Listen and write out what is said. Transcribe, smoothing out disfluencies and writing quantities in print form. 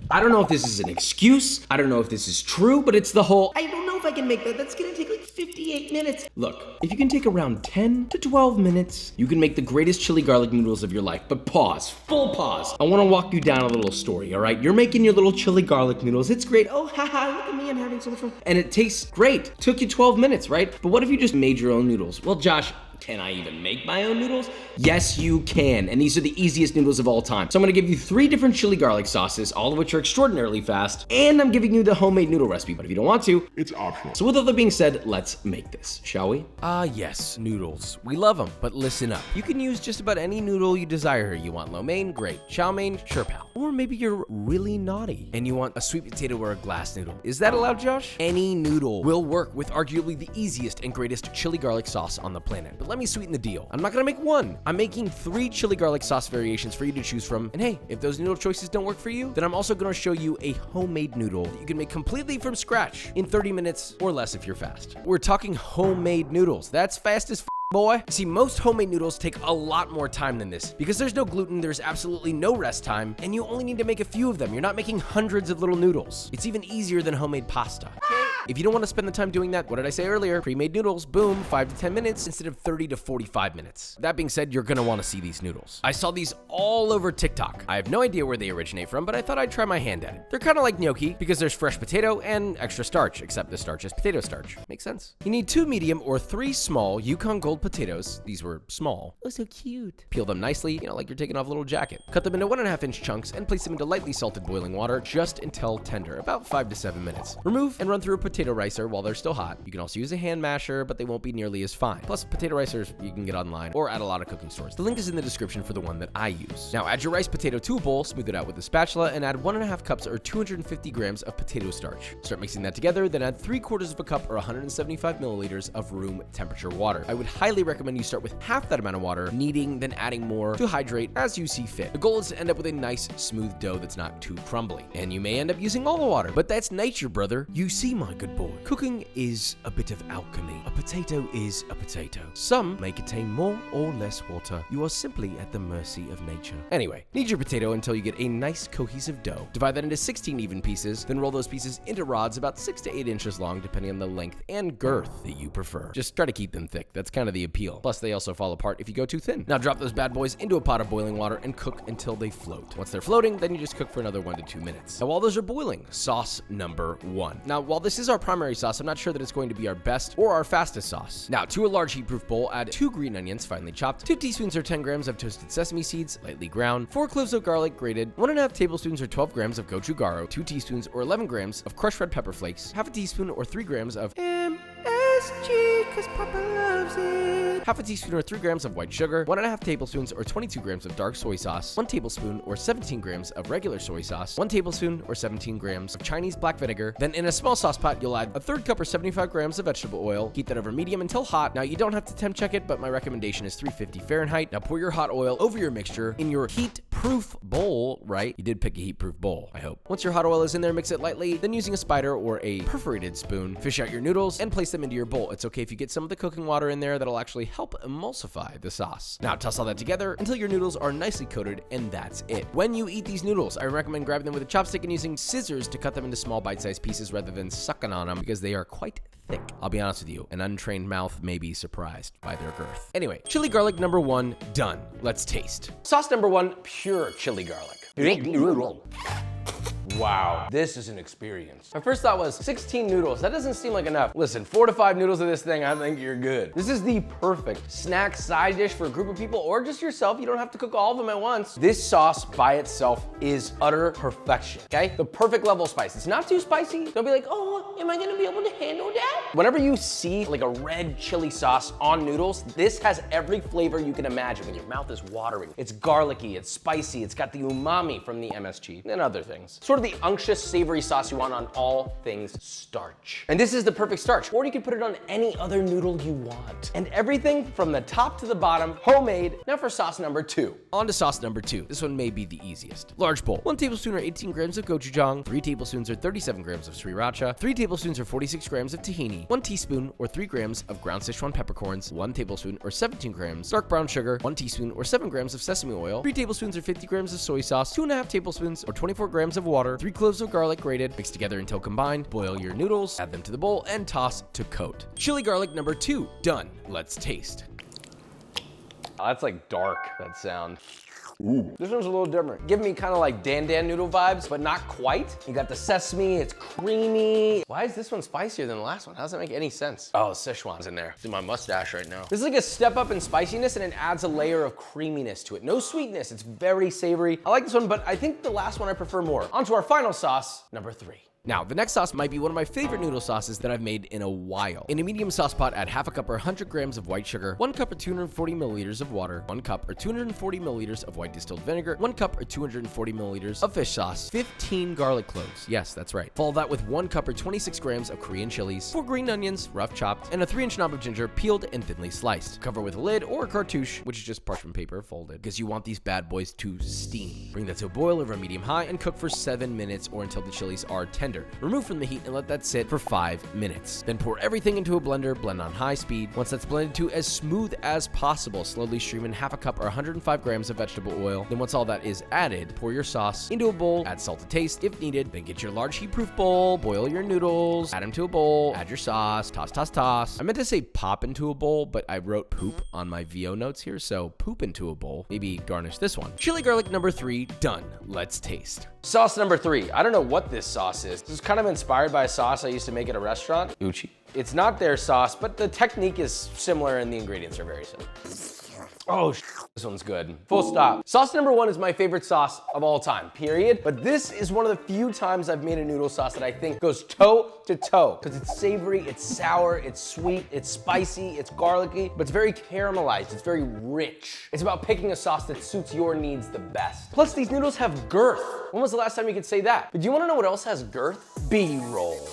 I don't know if this is an excuse. I don't know if this is true, but it's the whole, I don't know if I can make that. That's gonna take like 58 minutes. Look, if you can take around 10 to 12 minutes, you can make the greatest chili garlic noodles of your life. But pause, full pause. I wanna walk you down a little story, all right? You're making your little chili garlic noodles. It's great. Oh, haha, look at me, I'm having so much fun. And it tastes great. Took you 12 minutes, right? But what if you just made your own noodles? Well, Josh, can I even make my own noodles? Yes, you can. And these are the easiest noodles of all time. So I'm gonna give you 3 different chili garlic sauces, all of which are extraordinarily fast. And I'm giving you the homemade noodle recipe, but if you don't want to, it's optional. So with all that being said, let's make this, shall we? Yes, noodles. We love them, but listen up. You can use just about any noodle you desire. You want lo mein? Great. Chow mein? Sure, pal. Or maybe you're really naughty and you want a sweet potato or a glass noodle. Is that allowed, Josh? Any noodle will work with arguably the easiest and greatest chili garlic sauce on the planet. But let me sweeten the deal. I'm not gonna make one. I'm making 3 chili garlic sauce variations for you to choose from. And hey, if those noodle choices don't work for you, then I'm also gonna show you a homemade noodle that you can make completely from scratch in 30 minutes or less if you're fast. We're talking homemade noodles. That's fast as boy. See, most homemade noodles take a lot more time than this because there's no gluten, there's absolutely no rest time, and you only need to make a few of them. You're not making hundreds of little noodles. It's even easier than homemade pasta. If you don't want to spend the time doing that, what did I say earlier? Pre-made noodles, boom, 5 to 10 minutes instead of 30 to 45 minutes. That being said, you're gonna want to see these noodles. I saw these all over TikTok. I have no idea where they originate from, but I thought I'd try my hand at it. They're kind of like gnocchi because there's fresh potato and extra starch, except the starch is potato starch. Makes sense. You need 2 medium or 3 small Yukon Gold potatoes. These were small. Oh, so cute. Peel them nicely, like you're taking off a little jacket. Cut them into 1.5 inch chunks and place them into lightly salted boiling water just until tender, about 5 to 7 minutes. Remove and run through a potato ricer while they're still hot. You can also use a hand masher, but they won't be nearly as fine. Plus, potato ricers you can get online or at a lot of cooking stores. The link is in the description for the one that I use. Now add your rice potato to a bowl, smooth it out with a spatula, and add 1.5 cups or 250 grams of potato starch. Start mixing that together, then add 3/4 of a cup or 175 milliliters of room temperature water. I would highly recommend you start with half that amount of water, kneading, then adding more to hydrate as you see fit. The goal is to end up with a nice, smooth dough that's not too crumbly. And you may end up using all the water, but that's nature, brother. You see, my good boy. Cooking is a bit of alchemy. A potato is a potato. Some may contain more or less water. You are simply at the mercy of nature. Anyway, knead your potato until you get a nice cohesive dough. Divide that into 16 even pieces, then roll those pieces into rods about 6 to 8 inches long, depending on the length and girth that you prefer. Just try to keep them thick. That's kind of the appeal. Plus, they also fall apart if you go too thin. Now drop those bad boys into a pot of boiling water and cook until they float. Once they're floating, then you just cook for another 1 to 2 minutes. Now while those are boiling, sauce number 1. Now while this is our primary sauce, I'm not sure that it's going to be our best or our fastest sauce. Now to a large heat-proof bowl, add 2 green onions finely chopped, 2 teaspoons or 10 grams of toasted sesame seeds, lightly ground, 4 cloves of garlic grated, 1.5 tablespoons or 12 grams of gochujaro, 2 teaspoons or 11 grams of crushed red pepper flakes, half a teaspoon or 3 grams of MSG, 'cause Papa loves it, half a teaspoon or 3 grams of white sugar, 1.5 tablespoons or 22 grams of dark soy sauce, 1 tablespoon or 17 grams of regular soy sauce, 1 tablespoon or 17 grams of Chinese black vinegar. Then in a small sauce pot, you'll add 1/3 cup or 75 grams of vegetable oil. Heat that over medium until hot. Now you don't have to temp check it, but my recommendation is 350 Fahrenheit. Now pour your hot oil over your mixture in your heat-proof bowl, right? You did pick a heat-proof bowl, I hope. Once your hot oil is in there, mix it lightly. Then using a spider or a perforated spoon, fish out your noodles and place them into your bowl. It's okay if you get some of the cooking water in there. That'll actually help emulsify the sauce. Now toss all that together until your noodles are nicely coated, and that's it. When you eat these noodles, I recommend grabbing them with a chopstick and using scissors to cut them into small bite-sized pieces rather than sucking on them because they are quite thick. I'll be honest with you, an untrained mouth may be surprised by their girth. Anyway, chili garlic number 1, done. Let's taste. Sauce number 1, pure chili garlic. Wow, this is an experience. My first thought was 16 noodles. That doesn't seem like enough. Listen, 4 to 5 noodles of this thing, I think you're good. This is the perfect snack side dish for a group of people or just yourself. You don't have to cook all of them at once. This sauce by itself is utter perfection, okay? The perfect level of spice. It's not too spicy. Don't be like, oh, am I gonna be able to handle that? Whenever you see like a red chili sauce on noodles, this has every flavor you can imagine when your mouth is watering. It's garlicky, it's spicy, it's got the umami from the MSG and other things. Sort of the unctuous, savory sauce you want on all things starch. And this is the perfect starch, or you can put it on any other noodle you want. And everything from the top to the bottom, homemade. Now for sauce number 2. On to sauce number 2. This one may be the easiest. Large bowl. 1 tablespoon or 18 grams of gochujang, 3 tablespoons or 37 grams of sriracha, 3 tablespoons or 46 grams of tahini, 1 teaspoon or 3 grams of ground Sichuan peppercorns, 1 tablespoon or 17 grams dark brown sugar, 1 teaspoon or 7 grams of sesame oil, 3 tablespoons or 50 grams of soy sauce, 2.5 tablespoons or 24 grams of water, pepper, 3 cloves of garlic grated, mix together until combined, boil your noodles, add them to the bowl, and toss to coat. Chili garlic number 2, done. Let's taste. Oh, that's like dark, that sound. Ooh. This one's a little different. Give me kind of like Dan Dan noodle vibes, but not quite. You got the sesame, it's creamy. Why is this one spicier than the last one? How does that make any sense? Oh, Szechuan's in there. It's in my mustache right now. This is like a step up in spiciness and it adds a layer of creaminess to it. No sweetness, it's very savory. I like this one, but I think the last one I prefer more. On to our final sauce, number 3. Now, the next sauce might be one of my favorite noodle sauces that I've made in a while. In a medium sauce pot, add half a cup or 100 grams of white sugar, 1 cup or 240 milliliters of water, 1 cup or 240 milliliters of white distilled vinegar, 1 cup or 240 milliliters of fish sauce, 15 garlic cloves. Yes, that's right. Follow that with 1 cup or 26 grams of Korean chilies, 4 green onions, rough chopped, and a 3-inch knob of ginger, peeled and thinly sliced. Cover with a lid or a cartouche, which is just parchment paper folded, because you want these bad boys to steam. Bring that to a boil over medium-high and cook for 7 minutes or until the chilies are tender. Remove from the heat and let that sit for 5 minutes. Then pour everything into a blender, blend on high speed. Once that's blended to as smooth as possible, slowly stream in half a cup or 105 grams of vegetable oil. Then once all that is added, pour your sauce into a bowl, add salt to taste if needed, then get your large heat-proof bowl, boil your noodles, add them to a bowl, add your sauce, toss, toss, toss. I meant to say pop into a bowl, but I wrote poop on my VO notes here, so poop into a bowl. Maybe garnish this one. Chili garlic number 3, done. Let's taste. Sauce number 3. I don't know what this sauce is. This is kind of inspired by a sauce I used to make at a restaurant. Uchi. It's not their sauce, but the technique is similar and the ingredients are very similar. Oh, this one's good. Full stop. Sauce number 1 is my favorite sauce of all time, period. But this is one of the few times I've made a noodle sauce that I think goes toe to toe. Because it's savory, it's sour, it's sweet, it's spicy, it's garlicky, but it's very caramelized, it's very rich. It's about picking a sauce that suits your needs the best. Plus, these noodles have girth. When was the last time you could say that? But do you wanna know what else has girth? B-roll.